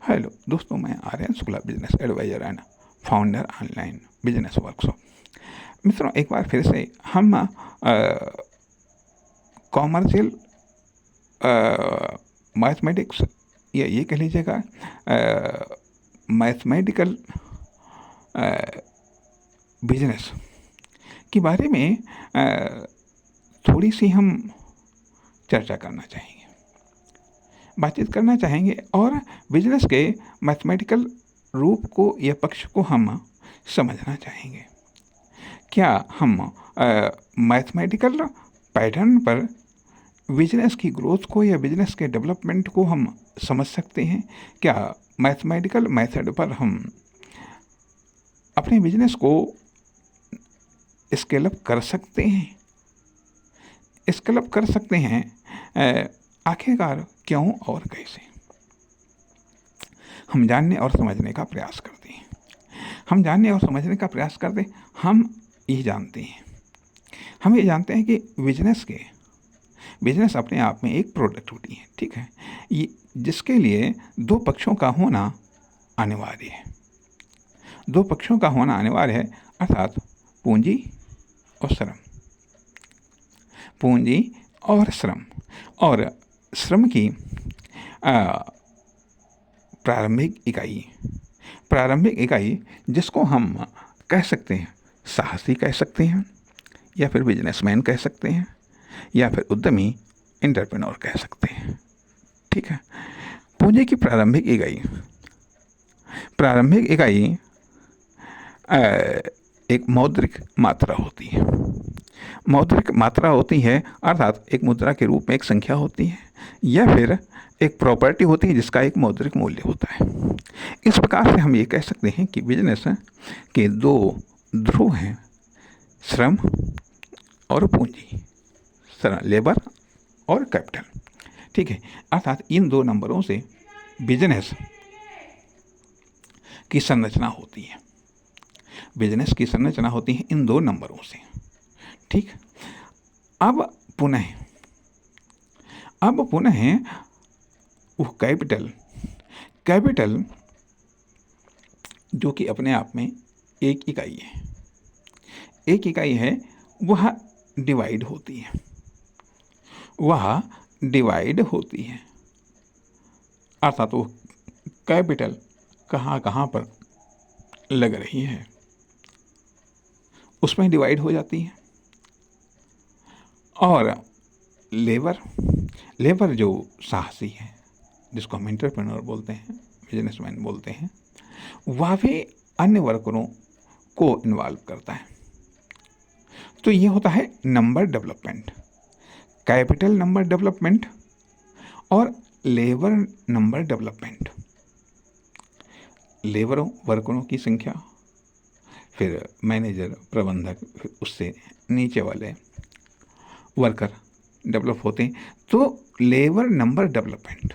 Hello दोस्तों, मैं Aryan Shukla, business advisor and founder online business workshop. मित्रों, एक बार फिर से हम कॉमर्शियल मैथमेटिक्स या ये कह लीजिएगा मैथमेटिकल बिजनेस के बारे में थोड़ी सी हम चर्चा करना चाहेंगे, बातचीत करना चाहेंगे और बिजनेस के मैथमेटिकल रूप को या पक्ष को हम समझना चाहेंगे। क्या हम मैथमेटिकल पैटर्न पर बिजनेस की ग्रोथ को या बिजनेस के डेवलपमेंट को हम समझ सकते हैं? क्या मैथमेटिकल मेथड पर हम अपने बिजनेस को स्केल अप कर सकते हैं? स्केल अप कर सकते हैं आखिरकार क्यों और कैसे? हम जानने और समझने का प्रयास करते हैं। हम जानने और समझने का प्रयास करते हैं। हम ये जानते हैं कि बिजनेस अपने आप में एक प्रोडक्ट होती है, ठीक है, ये जिसके लिए दो पक्षों का होना अनिवार्य है। दो पक्षों का होना अनिवार्य है, अर्थात पूंजी और श्रम। पूंजी और श्रम की प्रारंभिक इकाई जिसको हम कह सकते हैं साहसी कह सकते हैं, या फिर बिजनेसमैन कह सकते हैं, या फिर उद्यमी एंटरप्रेन्योर कह सकते हैं, ठीक है। पूंजी की प्रारंभिक इकाई एक मौद्रिक मात्रा होती है, अर्थात एक मुद्रा के रूप में एक संख्या होती है, या फिर एक प्रॉपर्टी होती है जिसका एक मौद्रिक मूल्य होता है। इस प्रकार से हम ये कह सकते हैं कि बिजनेस के दो ध्रुव हैं, श्रम और पूंजी, लेबर और कैपिटल, ठीक है। अर्थात इन दो नंबरों से बिजनेस की संरचना होती है। बिजनेस की संरचना होती है इन दो नंबरों से, ठीक। अब पुनः वो कैपिटल जो कि अपने आप में एक इकाई है, वह डिवाइड होती है। अर्थात वो कैपिटल कहाँ पर लग रही है उसमें डिवाइड हो जाती है। और लेबर जो साहसी है, जिसको हम एंटरप्रेन्योर बोलते हैं, बिजनेसमैन बोलते हैं, वह भी अन्य वर्करों को इन्वॉल्व करता है। तो ये होता है number development, capital number development और लेबर नंबर डेवलपमेंट। लेबरों वर्करों की संख्या, फिर मैनेजर, प्रबंधक, फिर उससे नीचे वाले वर्कर डेवलप होते हैं। तो लेबर नंबर डेवलपमेंट,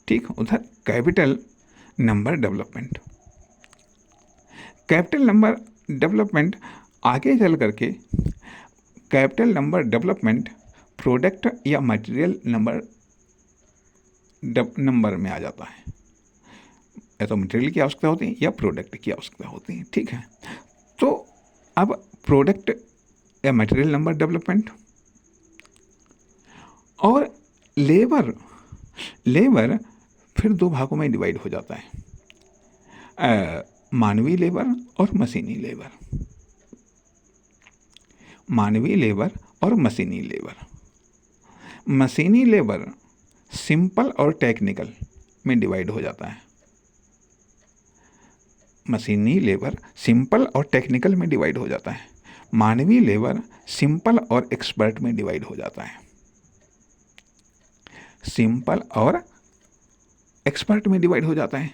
ठीक। उधर कैपिटल नंबर डेवलपमेंट आगे चल करके कैपिटल नंबर डेवलपमेंट प्रोडक्ट या मटेरियल नंबर में आ जाता है। या तो मटेरियल की आवश्यकता होती है या प्रोडक्ट की आवश्यकता होती है, ठीक है। तो अब प्रोडक्ट या मटेरियल नंबर डेवलपमेंट और लेबर फिर दो भागों में डिवाइड हो जाता है, मानवीय लेबर और मशीनी लेबर। मशीनी लेबर सिंपल और टेक्निकल में डिवाइड हो जाता है। मशीनी लेबर सिंपल और टेक्निकल में डिवाइड हो जाता है। मानवीय लेबर सिंपल और एक्सपर्ट में डिवाइड हो जाता है।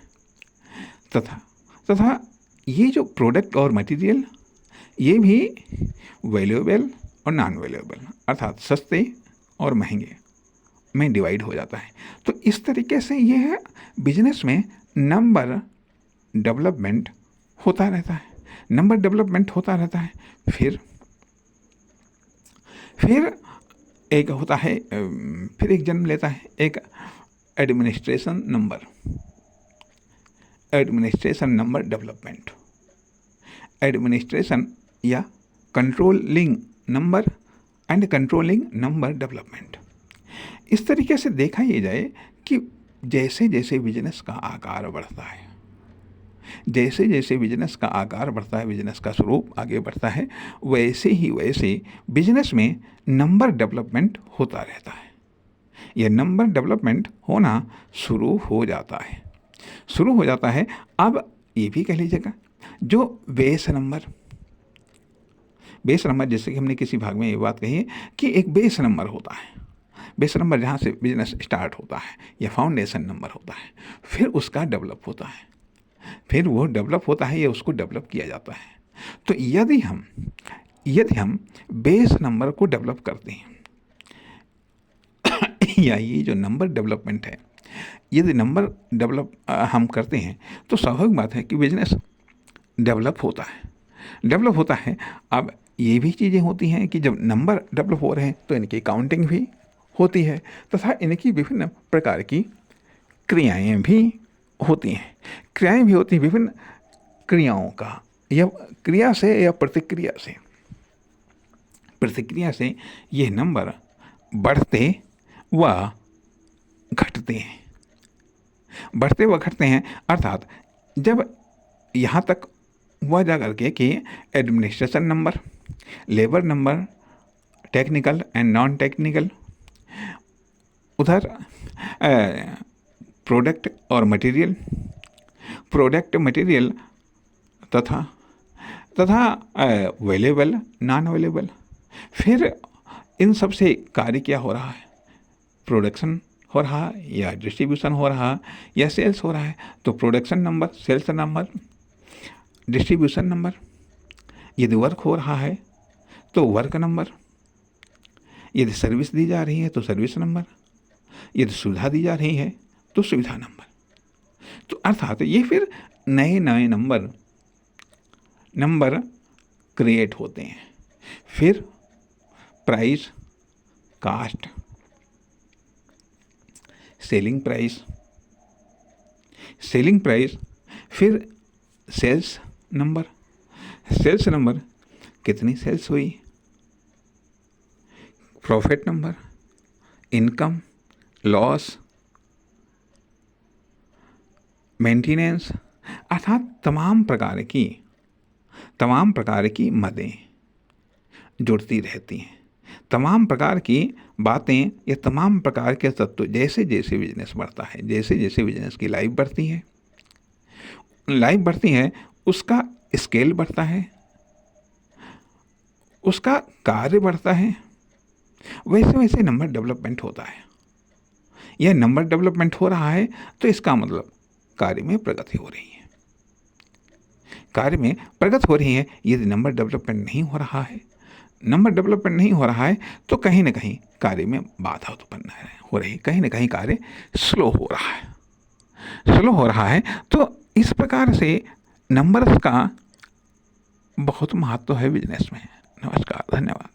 तथा ये जो प्रोडक्ट और मटेरियल, ये भी वैल्यूएबल और नॉन वैल्यूएबल, अर्थात सस्ते और महंगे में डिवाइड हो जाता है। तो इस तरीके से यह बिजनेस में नंबर डेवलपमेंट होता रहता है। फिर एक जन्म लेता है एक administration number, administration number development, administration या controlling number and controlling number development. इस तरीके से देखा ये जाए कि जैसे जैसे बिजनेस का आकार बढ़ता है, जैसे जैसे बिजनेस का आकार बढ़ता है, बिजनेस का स्वरूप आगे बढ़ता है, वैसे ही वैसे बिजनेस में नंबर डेवलपमेंट होता रहता है। यह नंबर डेवलपमेंट होना शुरू हो जाता है, शुरू हो जाता है। अब ये भी कह लीजिएगा जो बेस नंबर, बेस नंबर जैसे कि हमने किसी भाग में ये बात कही है कि एक बेस नंबर होता है, बेस नंबर जहाँ से बिजनेस स्टार्ट होता है या फाउंडेशन नंबर होता है, फिर उसका डेवलप होता है, फिर वो डेवलप होता है या उसको डेवलप किया जाता है। तो यदि हम बेस नंबर को डेवलप करते हैं या ये जो नंबर डेवलपमेंट है, यदि नंबर डेवलप हम करते हैं तो स्वाभाविक बात है कि बिजनेस डेवलप होता है, डेवलप होता है। अब ये भी चीज़ें होती हैं कि जब नंबर डेवलप हो रहे हैं तो इनकी काउंटिंग भी होती है तथा इनकी विभिन्न प्रकार की क्रियाएं भी होती हैं, क्रियाएं भी होती हैं। विभिन्न क्रियाओं का या क्रिया से या प्रतिक्रिया से ये नंबर बढ़ते व घटते हैं, बढ़ते व घटते हैं। अर्थात जब यहाँ तक वह जा करके कि administration number, labour number, technical and non technical, उधर प्रोडक्ट और मटेरियल, प्रोडक्ट मटेरियल तथा अवेलेबल नॉन अवेलेबल, फिर इन सब से कार्य क्या हो रहा है, प्रोडक्शन हो रहा है या डिस्ट्रीब्यूशन हो रहा है या सेल्स हो रहा है, तो production number, sales number, distribution number. यदि वर्क हो रहा है तो वर्क नंबर, यदि सर्विस दी जा रही है तो सर्विस नंबर, यदि सुविधा दी जा रही है तो सुविधा नंबर। तो अर्थात ये फिर नए नए नंबर क्रिएट होते हैं। फिर प्राइस, कास्ट, सेलिंग प्राइस, फिर सेल्स नंबर, कितनी सेल्स हुई, profit number, income, loss, maintenance, अर्थात तमाम प्रकार की मदें जुड़ती रहती हैं, तमाम प्रकार की बातें या तमाम प्रकार के तत्व। जैसे जैसे बिजनेस बढ़ता है, जैसे जैसे बिजनेस की लाइफ बढ़ती है, उसका स्केल बढ़ता है, उसका कार्य बढ़ता है, वैसे वैसे नंबर डेवलपमेंट होता है। यह नंबर डेवलपमेंट हो रहा है तो इसका मतलब कार्य में प्रगति हो रही है, कार्य में प्रगति हो रही है। यदि नंबर डेवलपमेंट नहीं हो रहा है, तो कहीं ना कहीं कार्य में बाधा उत्पन्न हो रही है, कहीं ना कहीं कार्य स्लो हो रहा है। तो इस प्रकार से नंबर्स का बहुत महत्व है बिजनेस में। नमस्कार, धन्यवाद।